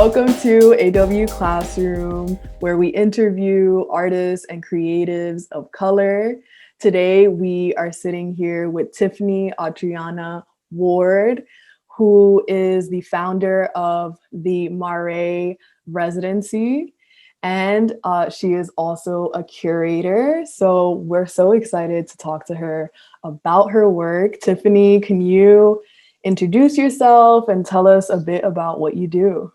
Welcome to AW Classroom, where we interview artists and creatives of color. Today, we are sitting here with Tiffany Auttrianna Ward, who is the founder of the Mare Residency, and she is also a curator. So we're so excited to talk to her about her work. Tiffany, can you introduce yourself and tell us a bit about what you do?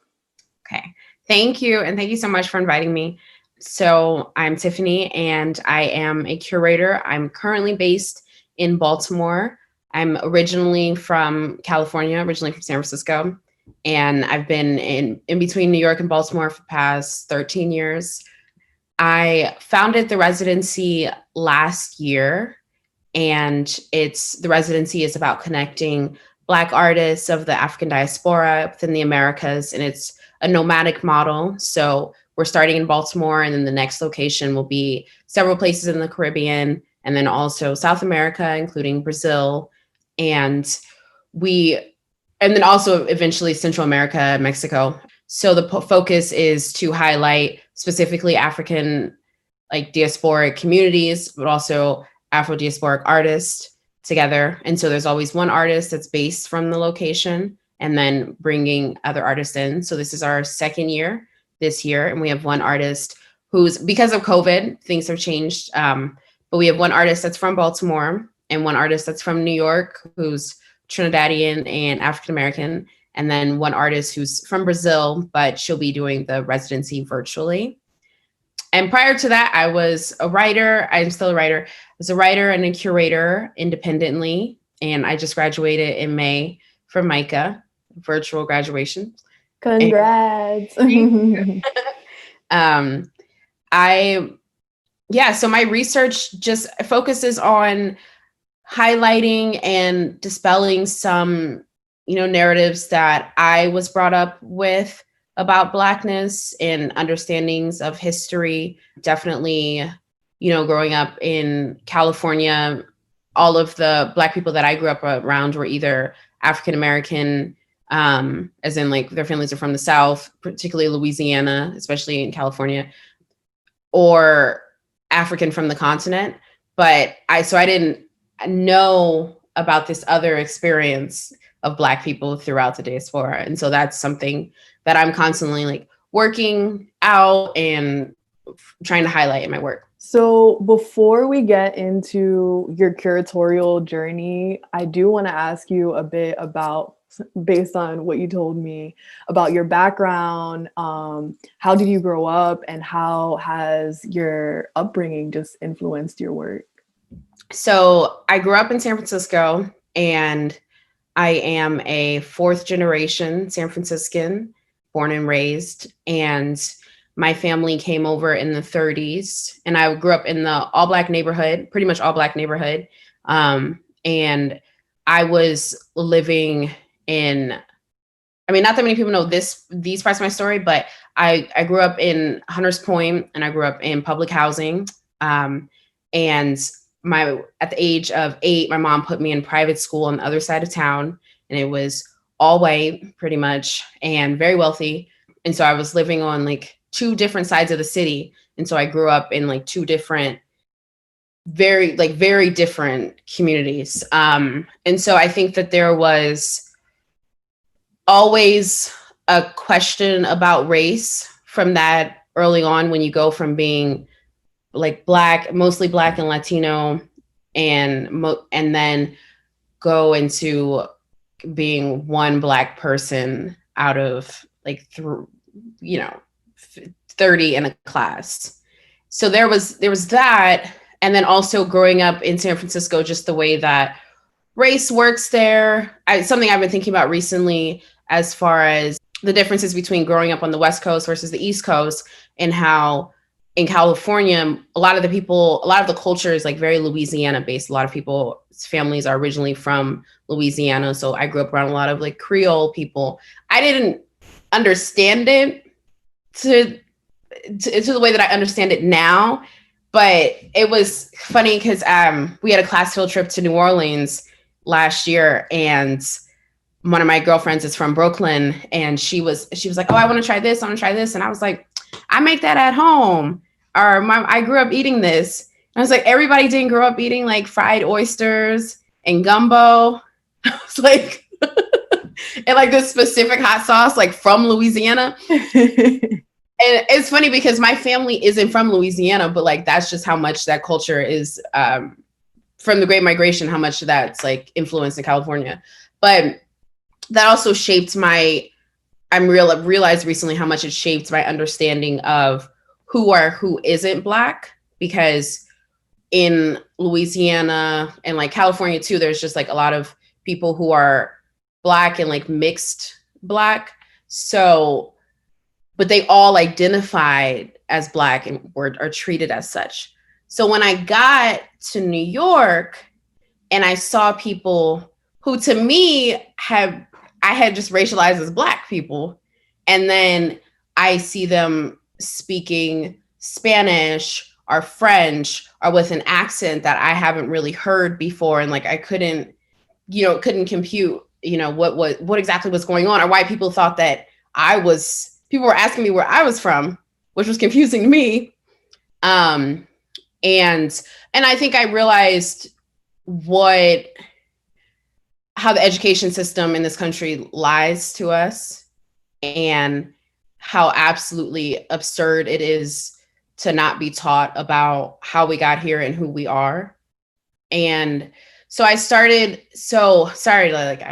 Okay, thank you. And thank you so much for inviting me. So I'm Tiffany and I am a curator. I'm currently based in Baltimore. I'm originally from California, originally from San Francisco. And I've been in between New York and Baltimore for the past 13 years. I founded the residency last year, and the residency is about connecting Black artists of the African diaspora within the Americas, and it's a nomadic model. So we're starting in Baltimore, and then the next location will be several places in the Caribbean, and then also South America, including Brazil, and then also eventually Central America, Mexico. So the focus is to highlight specifically African diasporic communities, but also Afro-diasporic artists together. And so there's always one artist that's based from the location, and then bringing other artists in. So this is our second year this year, and we have one artist who's, because of COVID, things have changed, but we have one artist that's from Baltimore and one artist that's from New York, who's Trinidadian and African-American, and then one artist who's from Brazil, but she'll be doing the residency virtually. And prior to that, I was a writer. I'm still a writer. I was a writer and a curator independently, and I just graduated in May from MICA, virtual graduation. Congrats. So my research just focuses on highlighting and dispelling some, narratives that I was brought up with about Blackness and understandings of history. Definitely, growing up in California, all of the Black people that I grew up around were either African-American, as in their families are from the South, particularly Louisiana, especially in California, or African from the continent. But I didn't know about this other experience of Black people throughout the diaspora. And so that's something that I'm constantly working out and trying to highlight in my work. So before we get into your curatorial journey, I do want to ask you a bit about, based on what you told me about your background, how did you grow up and how has your upbringing just influenced your work? So I grew up in San Francisco, and I am a fourth generation San Franciscan, born and raised, and my family came over in the 30s, and I grew up in the all-Black neighborhood, pretty much all-Black neighborhood. And I was living in, not that many people know these parts of my story, but I grew up in Hunters Point, and I grew up in public housing. And at the age of 8, my mom put me in private school on the other side of town, and it was all white pretty much and very wealthy. And so I was living on two different sides of the city. And so I grew up in two different, very different communities. And so I think that there was always a question about race from that early on, when you go from being Black, mostly Black and Latino, and then go into being one Black person out of 30 in a class. So there was that. And then also growing up in San Francisco, just the way that race works there. Something I've been thinking about recently, as far as the differences between growing up on the West Coast versus the East Coast, and how in California, a lot of the culture is very Louisiana based. A lot of people's families are originally from Louisiana. So I grew up around a lot of Creole people. I didn't understand it to the way that I understand it now, but it was funny because we had a class field trip to New Orleans last year, and one of my girlfriends is from Brooklyn, and she was like, oh, I want to try this. I want to try this. And I was like, I make that at home. Or I grew up eating this. And I was like, everybody didn't grow up eating like fried oysters and gumbo. I was like, and like this specific hot sauce, like from Louisiana. And it's funny because my family isn't from Louisiana, but like that's just how much that culture is from the Great Migration, how much that's like influenced in California. But that also shaped realized recently how much it shaped my understanding of who isn't Black, because in Louisiana and like California too, there's just like a lot of people who are Black and like mixed Black. So, but they all identified as Black and are treated as such. So when I got to New York and I saw people who to me I had just racialized as Black people, and then I see them speaking Spanish or French or with an accent that I haven't really heard before. And like, I couldn't compute, what exactly was going on, or why people thought that people were asking me where I was from, which was confusing to me. And I think I realized how the education system in this country lies to us, and how absolutely absurd it is to not be taught about how we got here and who we are. And so I started, sorry, like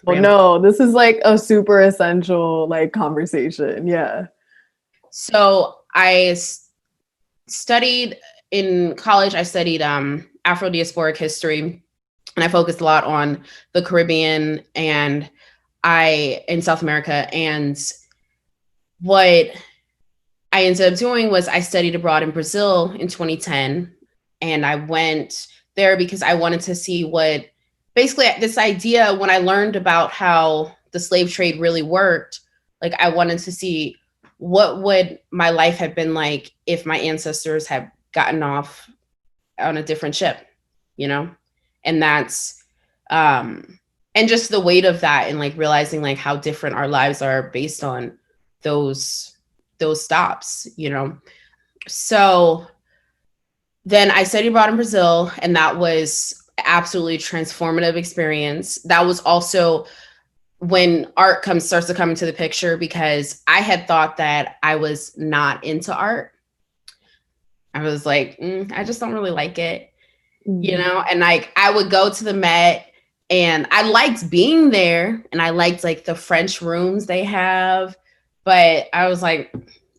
no, this is like a super essential like conversation. Yeah. So I studied in college, I studied Afro Diasporic history, and I focused a lot on the Caribbean and in South America. And what I ended up doing was I studied abroad in Brazil in 2010. And I went there because I wanted to see basically this idea, when I learned about how the slave trade really worked, like I wanted to see what would my life have been like if my ancestors had gotten off on a different ship, and that's, and just the weight of that, and like realizing like how different our lives are based on those stops, So then I studied abroad in Brazil, and that was absolutely transformative experience. That was also when art starts to come into the picture, because I had thought that I was not into art. I was like, I just don't really like it, and like I would go to the Met, and I liked being there, and I liked like the French rooms they have, but I was like,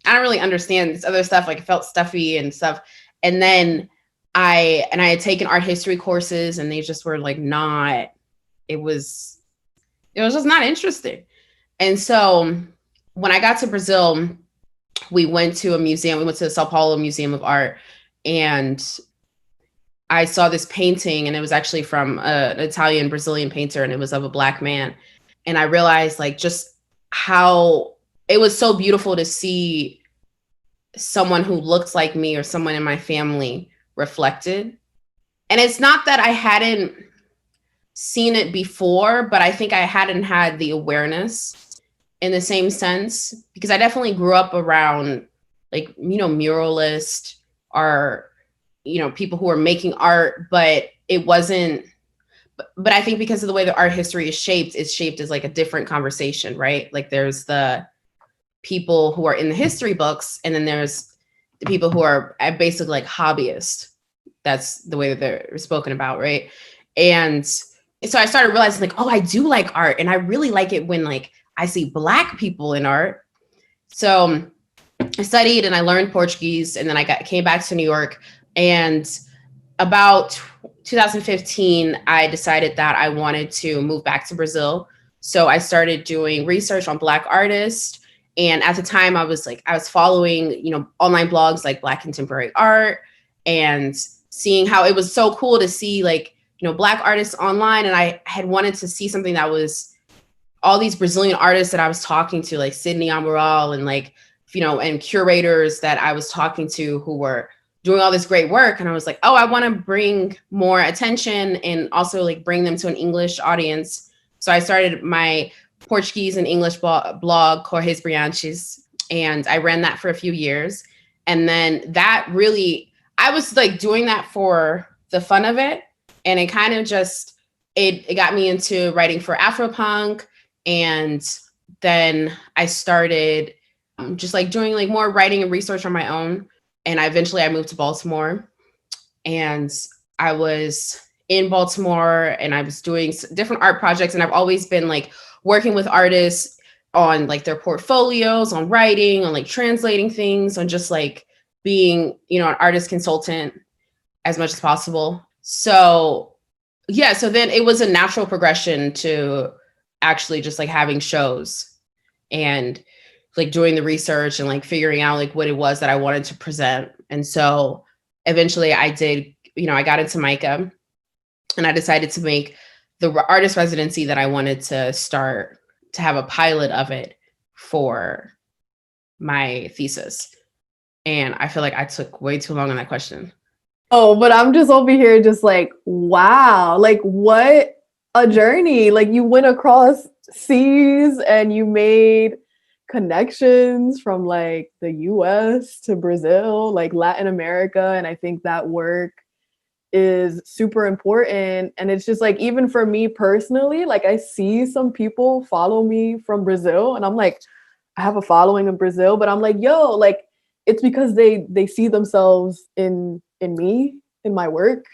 I don't really understand this other stuff. Like it felt stuffy and stuff. And then I had taken art history courses, and they just were like it was just not interesting. And so when I got to Brazil, we went to a museum. We went to the Sao Paulo Museum of Art, and I saw this painting, and it was actually from an Italian Brazilian painter, and it was of a Black man. And I realized like just how it was so beautiful to see someone who looked like me or someone in my family reflected. And it's not that I hadn't seen it before, but I think I hadn't had the awareness in the same sense, because I definitely grew up around like, muralists or, people who are making art, but it wasn't, but I think because of the way the art history is shaped, it's shaped as like a different conversation, right? Like there's the people who are in the history books, and then there's the people who are basically like hobbyists. That's the way that they're spoken about, right? And so I started realizing like, oh, I do like art, and I really like it when like I see Black people in art. So I studied and I learned Portuguese, and then I came back to New York, and about 2015, I decided that I wanted to move back to Brazil. So I started doing research on Black artists. And at the time I was following, online blogs like Black contemporary art, and seeing how it was so cool to see like, Black artists online. And I had wanted to see something that was all these Brazilian artists that I was talking to, like Sidney Amaral, and like, and curators that I was talking to who were doing all this great work. And I was like, oh, I want to bring more attention and also like bring them to an English audience So I started my Portuguese and English blog called Brilhantes, and I ran that for a few years. And then that really, I was like doing that for the fun of it. And it kind of just, it got me into writing for AFROPUNK. And then I started just like doing like more writing and research on my own. And eventually I moved to Baltimore, and I was in Baltimore and I was doing different art projects. And I've always been like working with artists on like their portfolios, on writing, on like translating things, on just like being, you know, an artist consultant as much as possible. So yeah, so then it was a natural progression to actually just like having shows and like doing the research and like figuring out like what it was that I wanted to present. And so eventually I did, you know, I got into MICA, and I decided to make the artist residency that I wanted to start, to have a pilot of it for my thesis. And I feel like I took way too long on that question. Oh, but I'm just over here just like, wow, like what a journey. Like you went across seas and you made connections from like the US to Brazil, like Latin America. And I think that work is super important. And it's just like, even for me personally, like I see some people follow me from Brazil and I'm like, I have a following in Brazil, but I'm like, yo, like it's because they see themselves in me, in my work,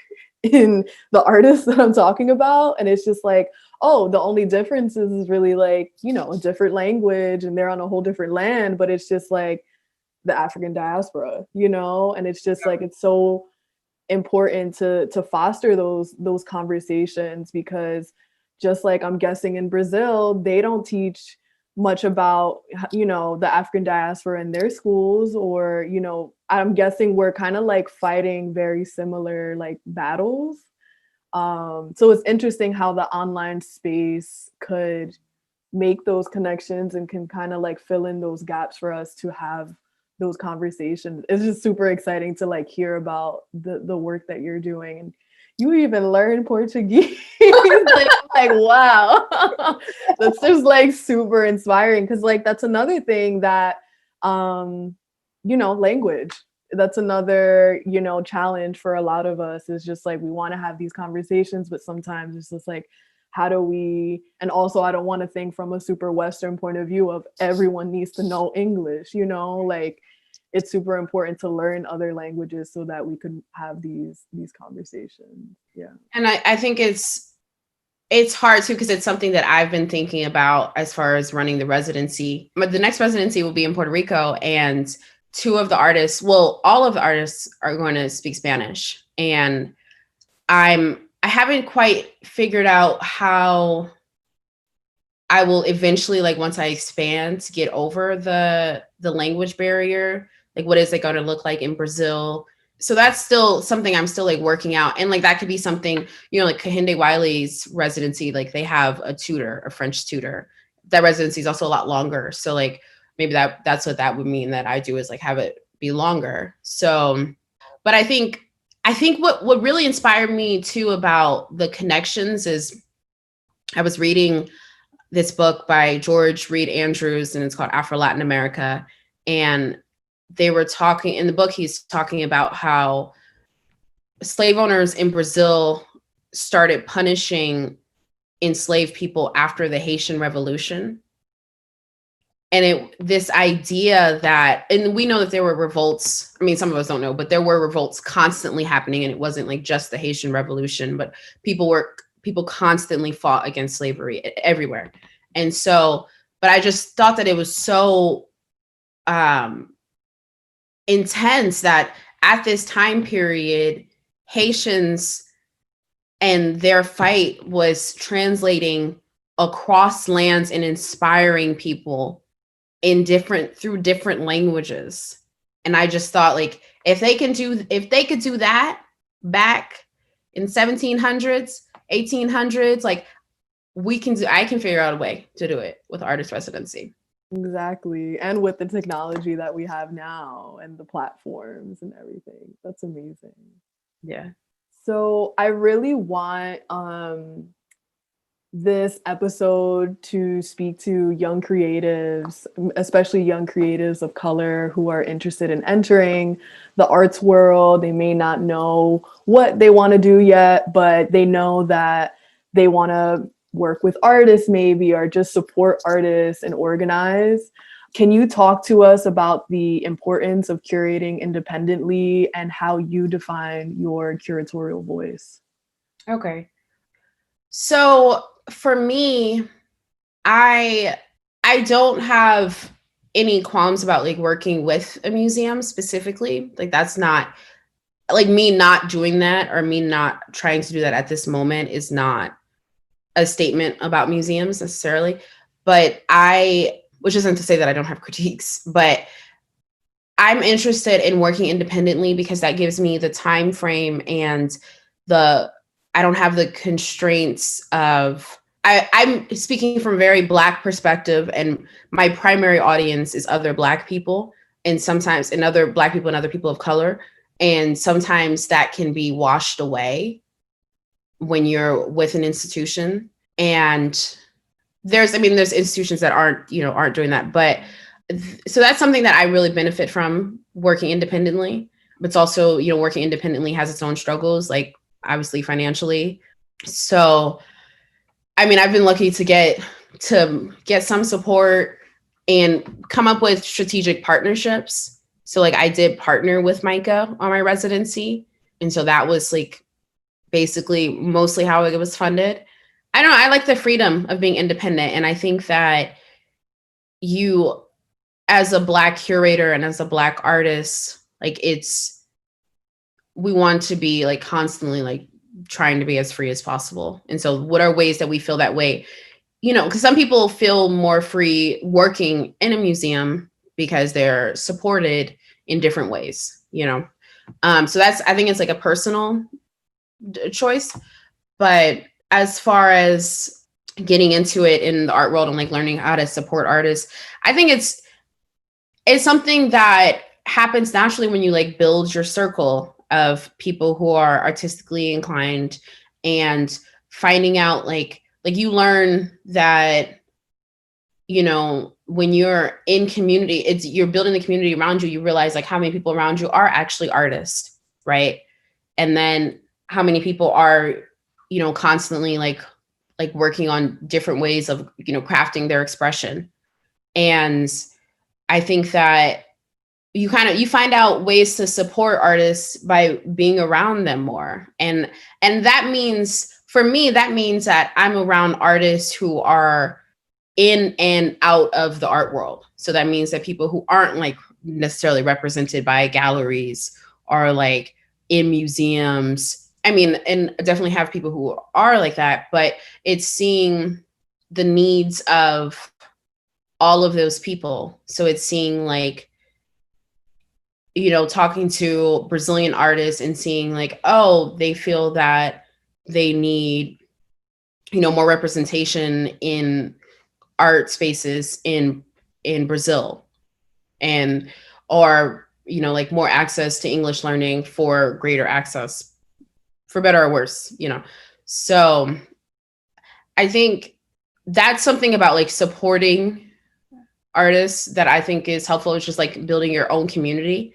in the artists that I'm talking about. And it's just like, oh, the only difference is really like, you know, a different language and they're on a whole different land, but it's just like the African diaspora, you know? And it's just like, it's so important to foster those conversations, because just like I'm guessing in Brazil, they don't teach much about, you know, the African diaspora in their schools, or, you know, I'm guessing we're kind of like fighting very similar like battles. So it's interesting how the online space could make those connections and can kind of like fill in those gaps for us to have those conversations. It's just super exciting to like hear about the work that you're doing. And you even learn Portuguese. like, wow. That's just like super inspiring, because like that's another thing that you know, language, that's another, you know, challenge for a lot of us. Is just like we want to have these conversations, but sometimes it's just like, how do we, and also I don't want to think from a super Western point of view of everyone needs to know English, you know, like it's super important to learn other languages so that we could have these conversations. Yeah. And I think it's hard too, because it's something that I've been thinking about as far as running the residency. But the next residency will be in Puerto Rico, and two of the artists, well, all of the artists are going to speak Spanish. And I haven't quite figured out how I will eventually, like once I expand, get over the language barrier. Like what is it going to look like in Brazil? So that's still something I'm still like working out. And like that could be something, you know, like Kehinde Wiley's residency, like they have a tutor, a French tutor. That residency is also a lot longer. So like maybe that's what that would mean that I do, is like have it be longer. So, but I think what really inspired me too about the connections is I was reading this book by George Reed Andrews, and it's called Afro-Latin America. And they were talking, in the book, he's talking about how slave owners in Brazil started punishing enslaved people after the Haitian Revolution. And this idea that, and we know that there were revolts, I mean, some of us don't know, but there were revolts constantly happening, and it wasn't like just the Haitian Revolution, but people constantly fought against slavery everywhere. And so, but I just thought that it was so intense that at this time period, Haitians and their fight was translating across lands and inspiring people through different languages. And I just thought, like, if they could do that back in 1700s, 1800s, like I can figure out a way to do it with artist residency. Exactly. And with the technology that we have now and the platforms and everything. That's amazing. Yeah. So I really want this episode to speak to young creatives, especially young creatives of color who are interested in entering the arts world. They may not know what they want to do yet, but they know that they want to work with artists maybe, or just support artists and organize. Can you talk to us about the importance of curating independently and how you define your curatorial voice? Okay. So for me, I don't have any qualms about like working with a museum specifically. Like that's not like me not doing that, or me not trying to do that at this moment is not a statement about museums necessarily. But which isn't to say that I don't have critiques, but I'm interested in working independently because that gives me the time frame and I don't have the constraints of, I'm speaking from a very Black perspective, and my primary audience is other Black people, and sometimes and other Black people and other people of color. And sometimes that can be washed away when you're with an institution. And there's institutions that aren't doing that. But so that's something that I really benefit from working independently. But it's also, working independently has its own struggles, like obviously financially. So, I've been lucky to get some support and come up with strategic partnerships. So like I did partner with MICA on my residency. And so that was like basically mostly how it was funded. I don't know, I like the freedom of being independent. And I think that you, as a Black curator and as a Black artist, like we want to be like constantly like trying to be as free as possible. And so what are ways that we feel that way? Because some people feel more free working in a museum because they're supported in different ways, so I think it's like a personal choice. But as far as getting into it in the art world and like learning how to support artists, I think it's something that happens naturally when you like build your circle of people who are artistically inclined, and finding out like you learn that, when you're in community, you're building the community around you, you realize like how many people around you are actually artists, right? And then how many people are, constantly like working on different ways of, crafting their expression. And I think that you find out ways to support artists by being around them more. And that means, for me, that I'm around artists who are in and out of the art world. So that means that people who aren't like necessarily represented by galleries or like in museums. And definitely have people who are like that, but it's seeing the needs of all of those people. So it's seeing like, talking to Brazilian artists and seeing like, oh, they feel that they need, more representation in art spaces in Brazil, and or like more access to English learning for greater access, for better or worse, So I think that's something about like supporting artists that I think is helpful. It's just like building your own community.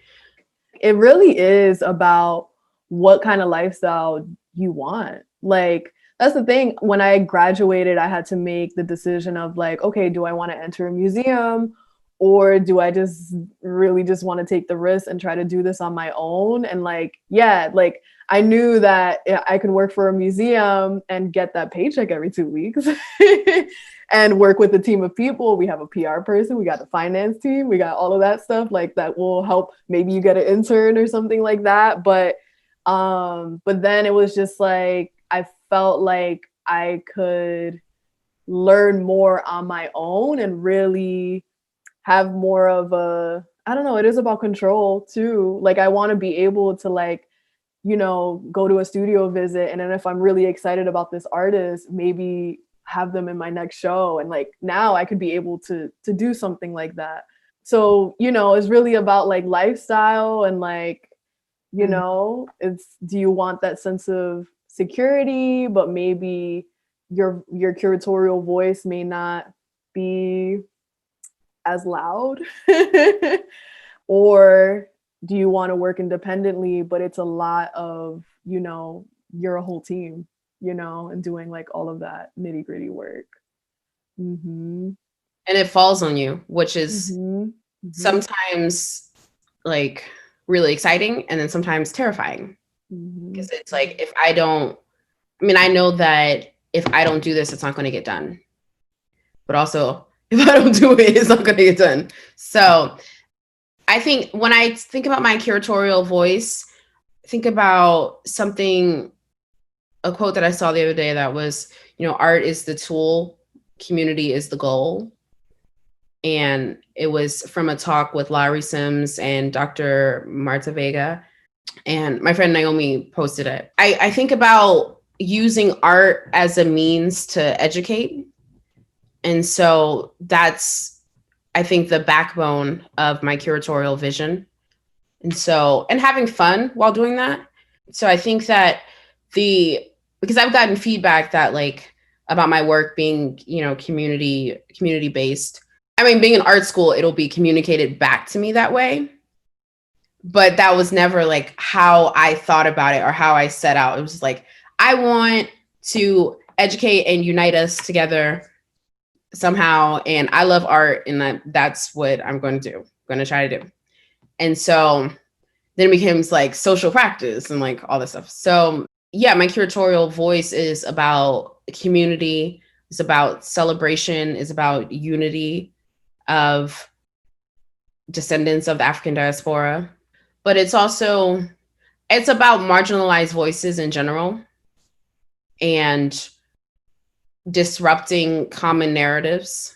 It really is about what kind of lifestyle you want. Like, that's the thing. When I graduated, I had to make the decision of like, okay, do I want to enter a museum, or do I just really just want to take the risk and try to do this on my own? And like, yeah, like I knew that I could work for a museum and get that paycheck every 2 weeks and work with a team of people. We have a PR person, we got the finance team, we got all of that stuff like that will help. Maybe you get an intern or something like that. But then it was just like, I felt like I could learn more on my own and really have more of a, I don't know, it is about control too. Like I want to be able to like, go to a studio visit. And then if I'm really excited about this artist, maybe have them in my next show. And like now I could be able to do something like that. So, it's really about like lifestyle and like, it's, do you want that sense of security, but maybe, your curatorial voice may not be as loud? Or do you want to work independently, but it's a lot of, you're a whole team, and doing like all of that nitty gritty work. And it falls on you, which is sometimes like really exciting and then sometimes terrifying. Because it's like, I know that if I don't do this, it's not going to get done. But also, if I don't do it, it's not going to get done. So I think when I think about my curatorial voice, think about a quote that I saw the other day that was, art is the tool, community is the goal. And it was from a talk with Larry Sims and Dr. Marta Vega. And my friend Naomi posted it. I think about using art as a means to educate. And so that's, I think, the backbone of my curatorial vision. And having fun while doing that. So I think that because I've gotten feedback that like about my work being, community based. I mean, being in art school, it'll be communicated back to me that way. But that was never like how I thought about it or how I set out. It was like, I want to educate and unite us together somehow. And I love art, and that's what I'm going to do. I'm going to try to do. And so then it becomes like social practice and like all this stuff. So yeah, my curatorial voice is about community, it's about celebration, it's about unity of descendants of the African diaspora. But it's about marginalized voices in general and disrupting common narratives.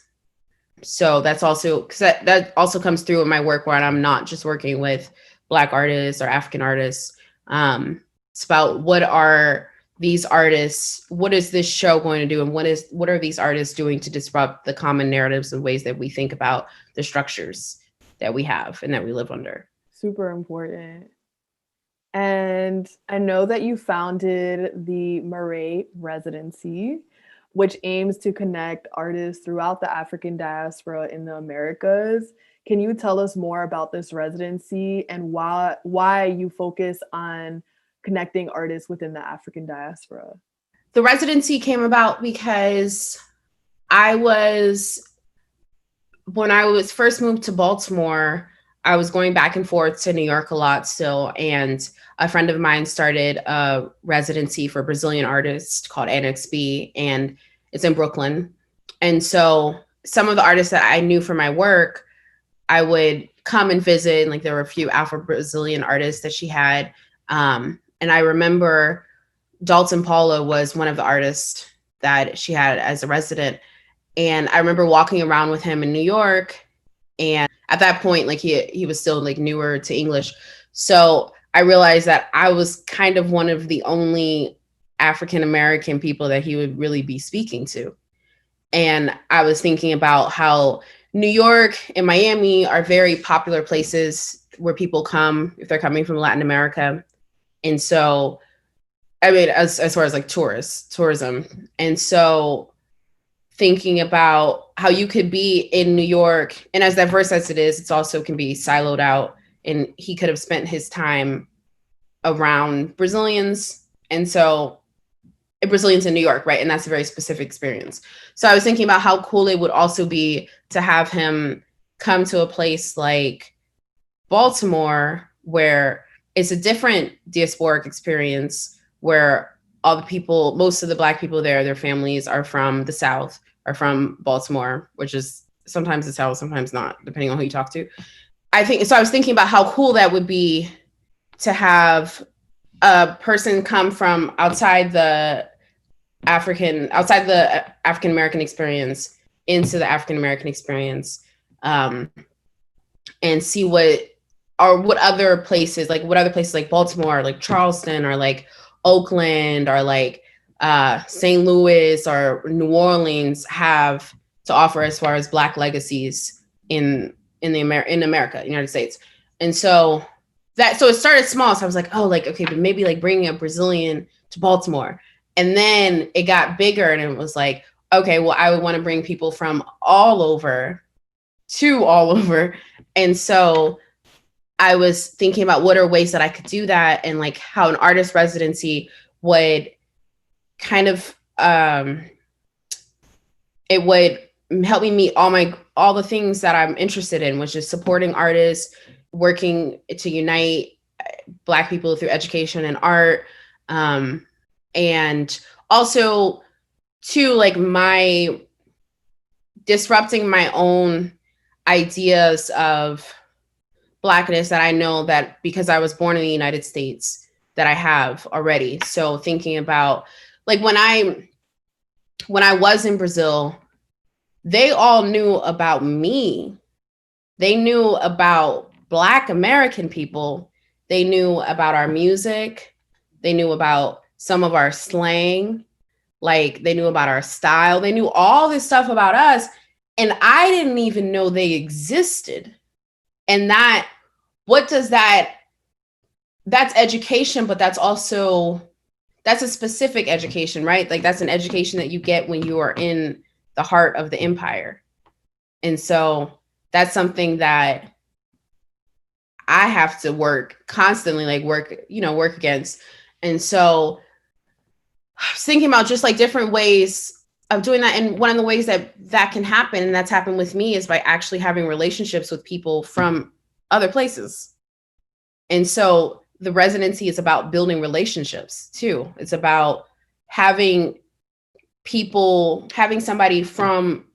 So that's also, because that also comes through in my work where I'm not just working with Black artists or African artists. It's about what are these artists, what is this show going to do? And what are these artists doing to disrupt the common narratives and ways that we think about the structures that we have and that we live under? Super important. And I know that you founded the Mare Residency, which aims to connect artists throughout the African diaspora in the Americas. Can you tell us more about this residency and why you focus on connecting artists within the African diaspora? The residency came about because when I was first moved to Baltimore, I was going back and forth to New York a lot still. And a friend of mine started a residency for Brazilian artists called NXB, and it's in Brooklyn. And so some of the artists that I knew from my work, I would come and visit. And like there were a few Afro-Brazilian artists that she had. And I remember Dalton Paula was one of the artists that she had as a resident. And I remember walking around with him in New York. And at that point, like he was still like newer to English. So I realized that I was kind of one of the only African-American people that he would really be speaking to. And I was thinking about how New York and Miami are very popular places where people come if they're coming from Latin America. And so, I mean, as far as like tourism. And so thinking about how you could be in New York, and as diverse as it is, it's also can be siloed out. And he could have spent his time around Brazilians. And so Brazilians in New York, right? And that's a very specific experience. So I was thinking about how cool it would also be to have him come to a place like Baltimore, where it's a different diasporic experience, where all the people, most of the Black people there, their families are from the South, are from Baltimore, which is sometimes the South, sometimes not, depending on who you talk to. I was thinking about how cool that would be to have a person come from outside the African American experience into the African American experience, and see what other places like Baltimore, or like Charleston, or like Oakland, or like St. Louis or New Orleans have to offer as far as Black legacies in America, United States. And so it started small. So I was like, oh, like, okay, but maybe like bringing a Brazilian to Baltimore. And then it got bigger and it was like, okay, well, I would want to bring people from all over to all over. And so I was thinking about what are ways that I could do that, and like how an artist residency would kind of, it would help me meet all the things that I'm interested in, which is supporting artists, working to unite Black people through education and art. And also to like my disrupting my own ideas of Blackness that I know that because I was born in the United States that I have already. So thinking about like when I was in Brazil, they all knew about me. They knew about Black American people. They knew about our music. They knew about some of our slang. Like they knew about our style. They knew all this stuff about us. And I didn't even know they existed. And that's education, but that's a specific education, right? Like that's an education that you get when you are in the heart of the empire. And so that's something that I have to constantly work against. And so I was thinking about just like different ways of doing that. And one of the ways that can happen, and that's happened with me, is by actually having relationships with people from other places. And so the residency is about building relationships too. It's about having somebody from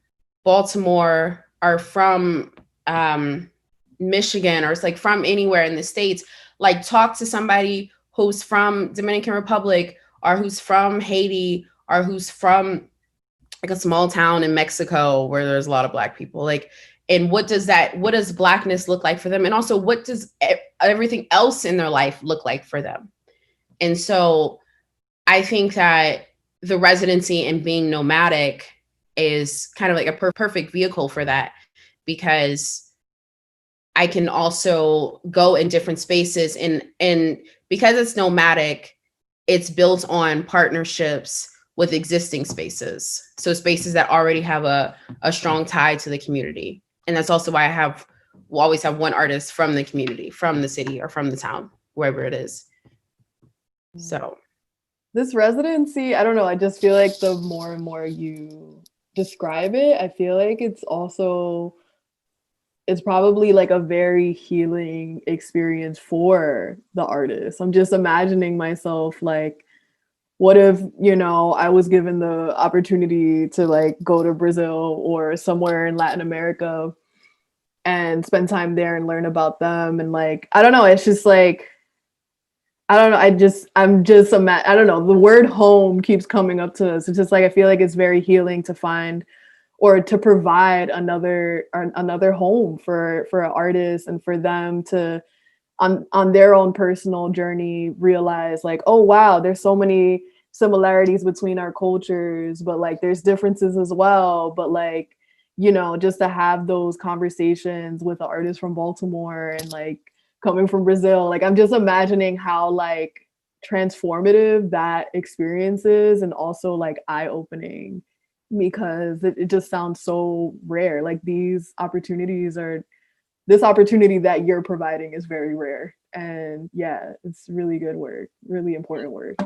Baltimore or from Michigan, or it's like from anywhere in the States, like talk to somebody who's from Dominican Republic, or who's from Haiti, or who's from like a small town in Mexico where there's a lot of Black people. Like, and what does Blackness look like for them? And also what does everything else in their life look like for them? And so I think that the residency and being nomadic is kind of like a perfect vehicle for that, because I can also go in different spaces, and because it's nomadic, it's built on partnerships with existing spaces. So spaces that already have a strong tie to the community. And that's also why we'll always have one artist from the community, from the city or from the town, wherever it is. So this residency, I don't know, I just feel like the more and more you describe it, I feel like it's probably like a very healing experience for the artist. I'm just imagining myself like, what if, I was given the opportunity to like go to Brazil or somewhere in Latin America and spend time there and learn about them. And like, I don't know, it's just like, I don't know. I don't know. The word home keeps coming up to us. It's just like, I feel like it's very healing to find or to provide another home for an artist, and for them to, on their own personal journey, realize like, oh, wow, there's so many similarities between our cultures, but like there's differences as well. But like, just to have those conversations with the artist from Baltimore and like coming from Brazil, like I'm just imagining how like transformative that experience is, and also like eye-opening, because it just sounds so rare. Like this opportunity that you're providing is very rare. And yeah, it's really good work, really important work.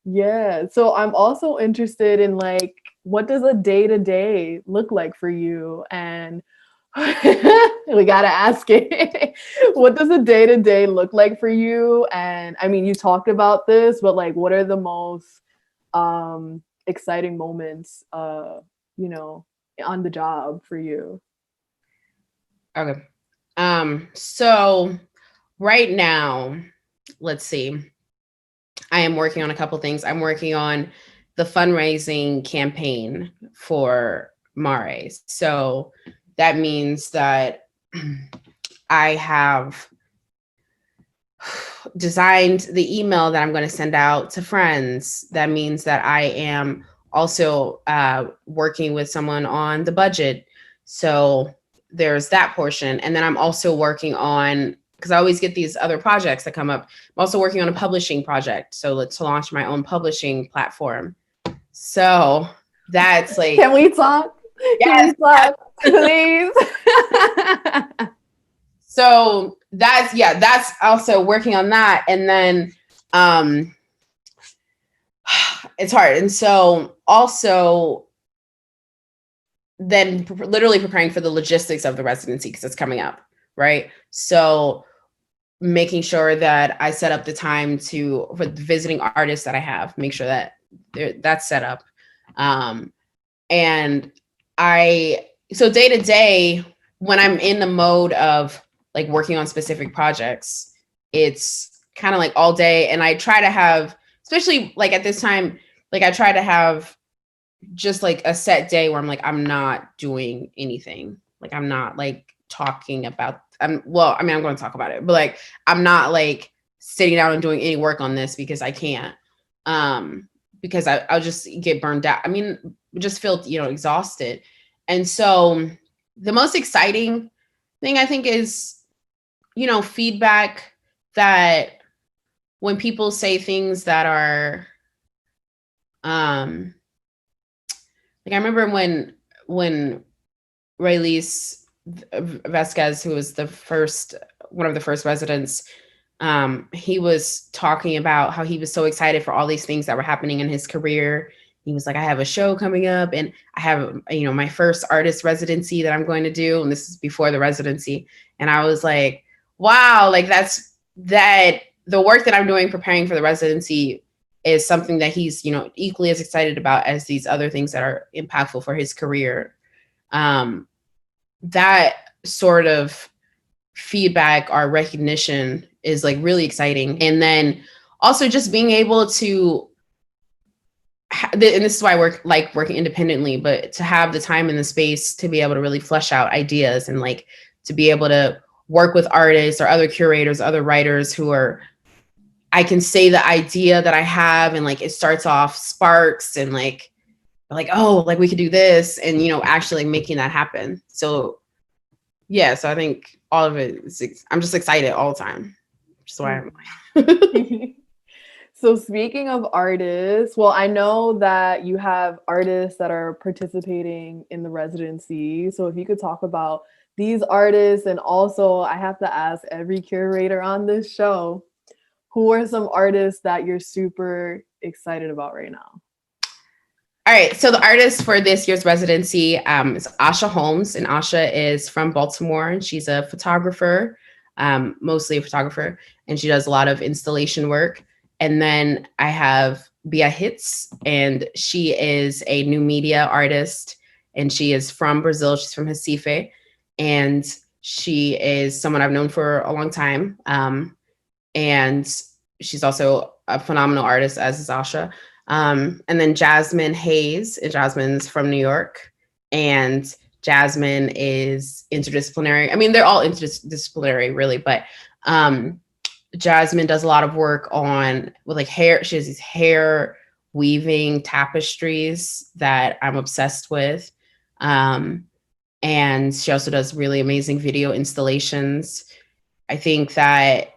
Yeah. So I'm also interested in like, what does a day-to-day look like for you? And we gotta ask it. What does a day-to-day look like for you? And I mean, you talked about this, but like, what are the most exciting moments, on the job for you? Okay. So right now, let's see. I am working on a couple things. I'm working on the fundraising campaign for Mare. So that means that I have designed the email that I'm going to send out to friends. That means that I am also working with someone on the budget. So there's that portion. And then I'm also working on because I always get these other projects that come up. I'm also working on a publishing project, so to launch my own publishing platform. So that's like, can we talk? Yes. Can we talk, please? So that's also working on that. And then it's hard. And so also then literally preparing for the logistics of the residency because it's coming up, right? So making sure that I set up the time for the visiting artists that I have, make sure that that's set up. And so day to day, when I'm in the mode of like working on specific projects, it's kind of like all day. And I try to have, especially like at this time, like I try to have just like a set day where I'm like, I'm not doing anything. Like I'm not like talking about, I'm going to talk about it, but like, I'm not like sitting down and doing any work on this because I can't, because I'll just get burned out. I mean, just feel, exhausted. And so the most exciting thing I think is, feedback that when people say things that are, like I remember when Raelis Vasquez, who was one of the first residents, he was talking about how he was so excited for all these things that were happening in his career. He was like, I have a show coming up and I have, my first artist residency that I'm going to do. And this is before the residency. And I was like, wow, like that the work that I'm doing preparing for the residency is something that he's, equally as excited about as these other things that are impactful for his career. That sort of feedback or recognition is like really exciting. And then also just being able to, and this is why I like working independently, but to have the time and the space to be able to really flesh out ideas and like to be able to work with artists or other curators, other writers who I can say the idea that I have and like it starts off sparks and like, oh, like we could do this and, actually making that happen. So yeah, so I think all of it is, I'm just excited all the time. Which is why I'm So speaking of artists, well, I know that you have artists that are participating in the residency. So if you could talk about these artists, and also I have to ask every curator on this show, who are some artists that you're super excited about right now? All right, so the artist for this year's residency is Asha Holmes, and Asha is from Baltimore, and she's a photographer, mostly a photographer, and she does a lot of installation work. And then I have Bia Hitz, and she is a new media artist, and she is from Brazil. She's from Recife, and she is someone I've known for a long time. And she's also a phenomenal artist, as is Asha. And then Jasmine Hayes, and Jasmine's from New York, and Jasmine is interdisciplinary. I mean, they're all interdisciplinary really, but Jasmine does a lot of work with like hair. She has these hair weaving tapestries that I'm obsessed with. And she also does really amazing video installations. I think that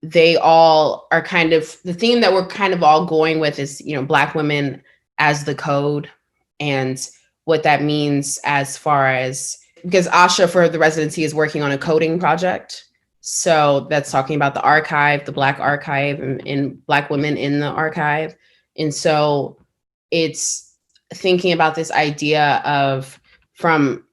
they all are kind of the theme that we're kind of all going with is, Black women as the code and what that means as far as, because Asha for the residency is working on a coding project. So that's talking about the archive, the Black archive and Black women in the archive. And so it's thinking about this idea of from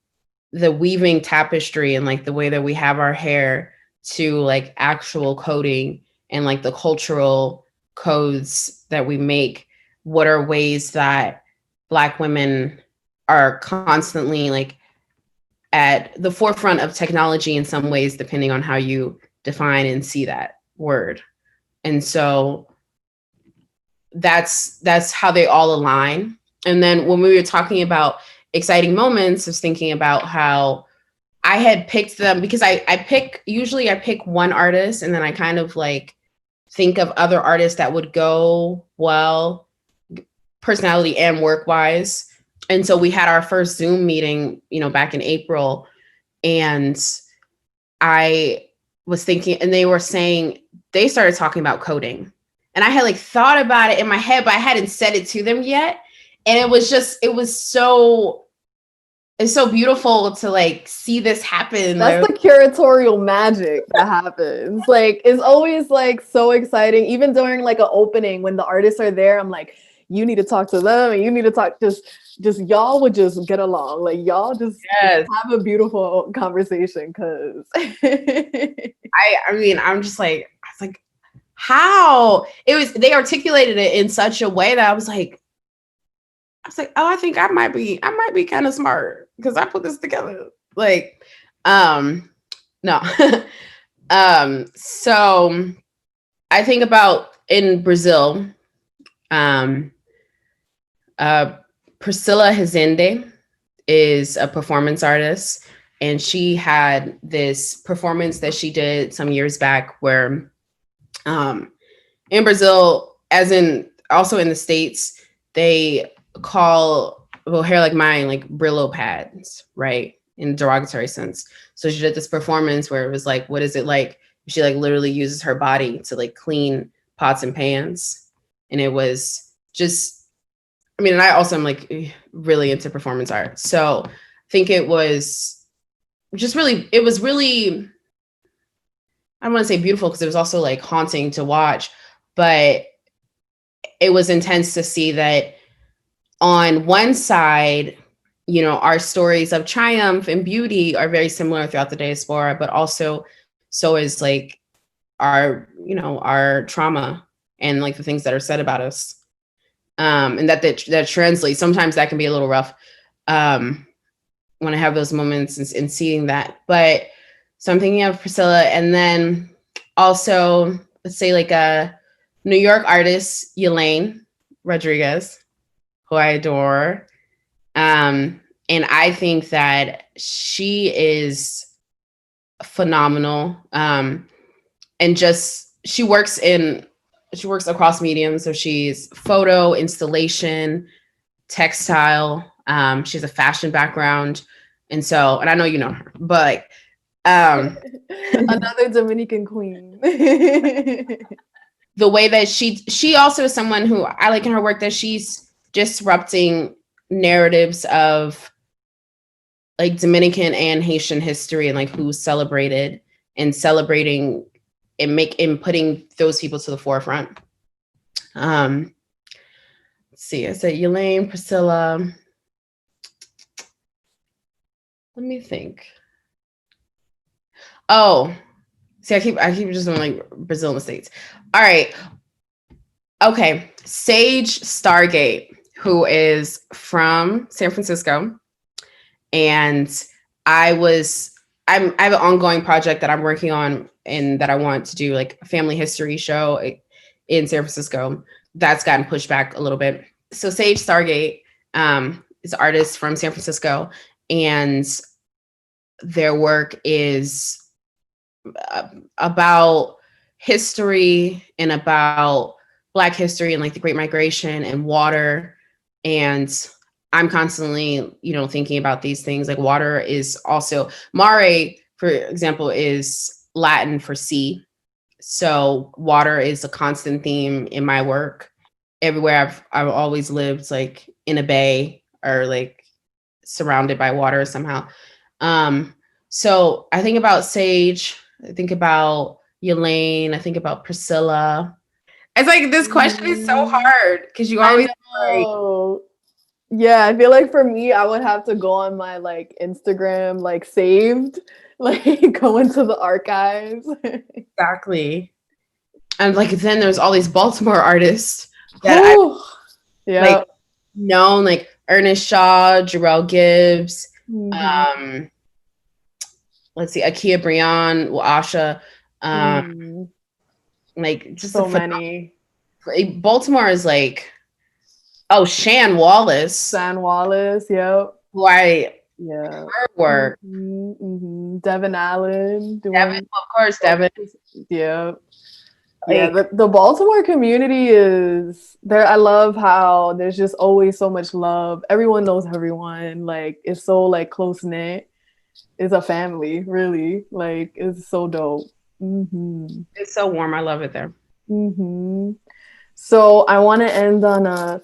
the weaving tapestry and like the way that we have our hair to like actual coding and like the cultural codes that we make. What are ways that Black women are constantly like at the forefront of technology in some ways, depending on how you define and see that word. And so that's how they all align. And then when we were talking about exciting moments, I was thinking about how I had picked them because I pick one artist and then I kind of like think of other artists that would go well, personality and work wise. And so we had our first Zoom meeting, back in April, and I was thinking, and they were saying, they started talking about coding. And I had like thought about it in my head, but I hadn't said it to them yet. And it's so beautiful to like see this happen. That's the curatorial magic that happens. Like, it's always like so exciting. Even during like an opening, when the artists are there, I'm like, you need to talk to them, and you need to talk, just y'all would just get along. Like, y'all just have a beautiful conversation. Cause I mean, I was like, how they articulated it in such a way that I was like, oh, I think I might be kind of smart because I put this together. Like, no. So I think about in Brazil, Priscilla Rezende is a performance artist, and she had this performance that she did some years back where in Brazil, as in also in the States, they call hair like mine like Brillo pads, right? In a derogatory sense. So she did this performance where it was like, what is it like? She like literally uses her body to like clean pots and pans. And it was just, I mean, and I also am like really into performance art. So I think it was really, I don't want to say beautiful because it was also like haunting to watch, but it was intense to see that on one side, you know, our stories of triumph and beauty are very similar throughout the diaspora, but also so is like our, you know, our trauma and like the things that are said about us. And that translates. Sometimes that can be a little rough when I have those moments and seeing that. But so I'm thinking of Priscilla, and then also let's say like a New York artist, Elaine Rodriguez, who I adore. And I think that she is phenomenal. And just she works across mediums. So she's photo, installation, textile. She has a fashion background. And I know you know her, but another Dominican queen. The way that she also is someone who I like in her work, that she's disrupting narratives of like Dominican and Haitian history and like who's celebrated and celebrating and putting those people to the forefront. Let's see, I said Elaine, Priscilla. Let me think. Oh, see, I keep just doing like Brazil and the States. All right. Okay. Sage Stargate, who is from San Francisco. And I have an ongoing project that I'm working on and that I want to do, like a family history show in San Francisco. That's gotten pushed back a little bit. So Sage Stargate is an artist from San Francisco, and their work is about history and about Black history and like the Great Migration and water. And I'm constantly, you know, thinking about these things. Like water is also, Mare, for example, is Latin for sea. So water is a constant theme in my work. Everywhere I've always lived like in a bay or like surrounded by water somehow. So I think about Sage, I think about Elaine, I think about Priscilla. It's like this question is so hard because you always like, yeah, I feel like for me, I would have to go on my like Instagram, like saved, like go into the archives. Exactly. And like then there's all these Baltimore artists that like known, like Ernest Shaw, Jerrell Gibbs, let's see, Akia Brion, Asha, like just so many. Baltimore is like, Shan Wallace, yep. who her work. Devin Allen. Devin, of course, Devin. Yeah. Yeah, the Baltimore community is there. I love how there's just always so much love. Everyone knows everyone. Like, it's so like close knit. It's a family, really. Like, it's so dope. It's so warm. I love it there. So I want to end on a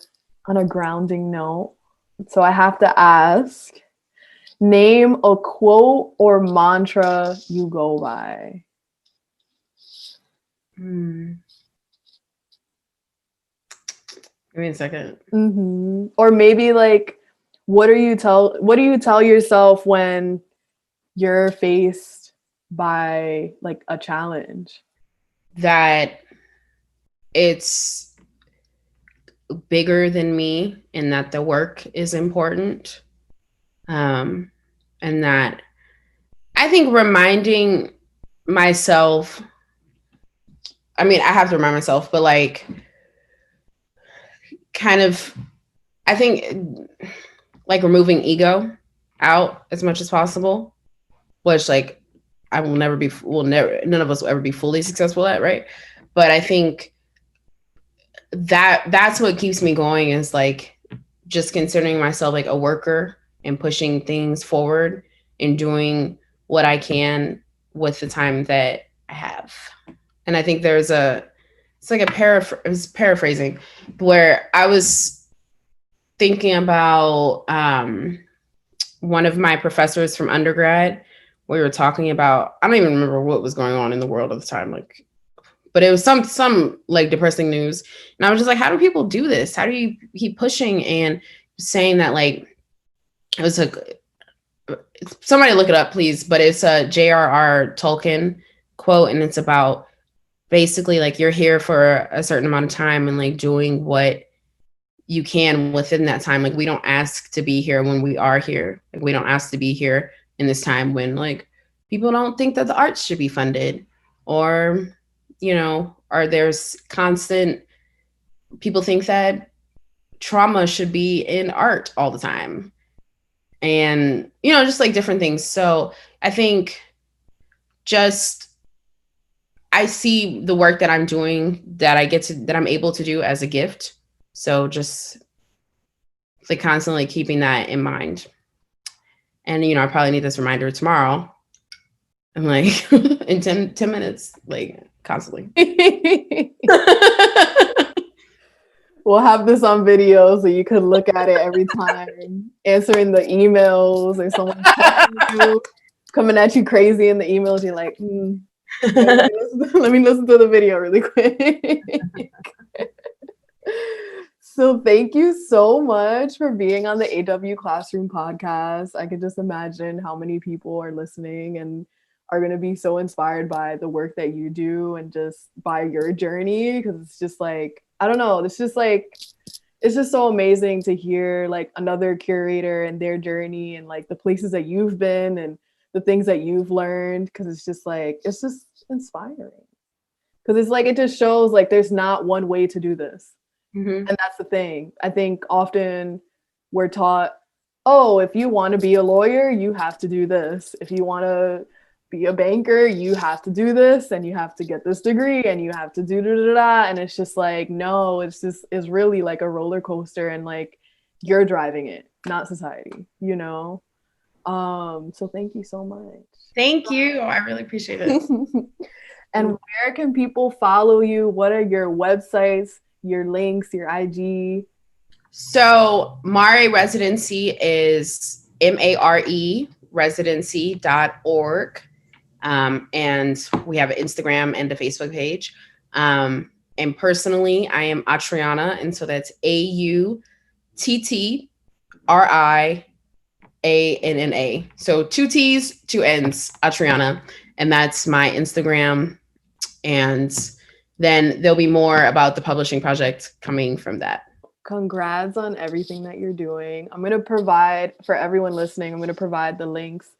grounding note. So I have to ask, name a quote or mantra you go by. Give me a second. Or maybe like, what do you tell yourself when you're faced by like a challenge? That it's bigger than me and that the work is important. And that I think reminding myself, I mean, I have to remind myself, but like kind of, I think like removing ego out as much as possible, which like I will never be, none of us will ever be fully successful at, right? But I think that's what keeps me going, is like just considering myself like a worker and pushing things forward and doing what I can with the time that I have. And I think it's like paraphrasing, where I was thinking about one of my professors from undergrad. We were talking about, I don't even remember what was going on in the world at the time, like, but it was some like depressing news. And I was just like, how do people do this? How do you keep pushing? And saying that like, it was somebody look it up, please. But it's a J.R.R. Tolkien quote. And it's about basically like you're here for a certain amount of time and like doing what you can within that time. Like we don't ask to be here when we are here. Like we don't ask to be here in this time when like people don't think that the arts should be funded, or, you know, or there's constant, people think that trauma should be in art all the time. And, you know, just like different things. So I think I see the work that I'm doing, that I'm able to do as a gift. So just like constantly keeping that in mind. And, you know, I probably need this reminder tomorrow. I'm like in 10 minutes, like constantly. We'll have this on video so you could look at it every time, answering the emails, or someone coming at you crazy in the emails. You're like, let me listen to the video really quick. So thank you so much for being on the AW Classroom podcast. I can just imagine how many people are listening and are going to be so inspired by the work that you do and just by your journey, because it's just like, I don't know, it's just so amazing to hear like another curator and their journey and like the places that you've been and the things that you've learned, because it's just inspiring. Because it's like, it just shows like there's not one way to do this. And that's the thing. I think often we're taught, oh, if you want to be a lawyer, you have to do this. If you want to be a banker, you have to do this, and you have to get this degree, and you have to do da-da-da. And it's just like, no, it's really like a roller coaster, and like you're driving it, not society, you know? So thank you so much. Thank you. I really appreciate it. And where can people follow you? What are your websites, your links, your IG? So Mare Residency is MARE residency.org. And we have an Instagram and a Facebook page. And personally, I am Auttrianna, and so that's AUTTRIANNA. So 2 T's, 2 N's, Auttrianna. And that's my Instagram. And then there'll be more about the publishing project coming from that. Congrats on everything that you're doing. I'm going to provide, for everyone listening, I'm going to provide the links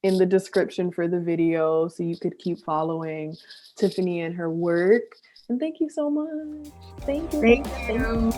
in the description for the video so you could keep following Tiffany and her work. And thank you so much. Thank you. Thank you.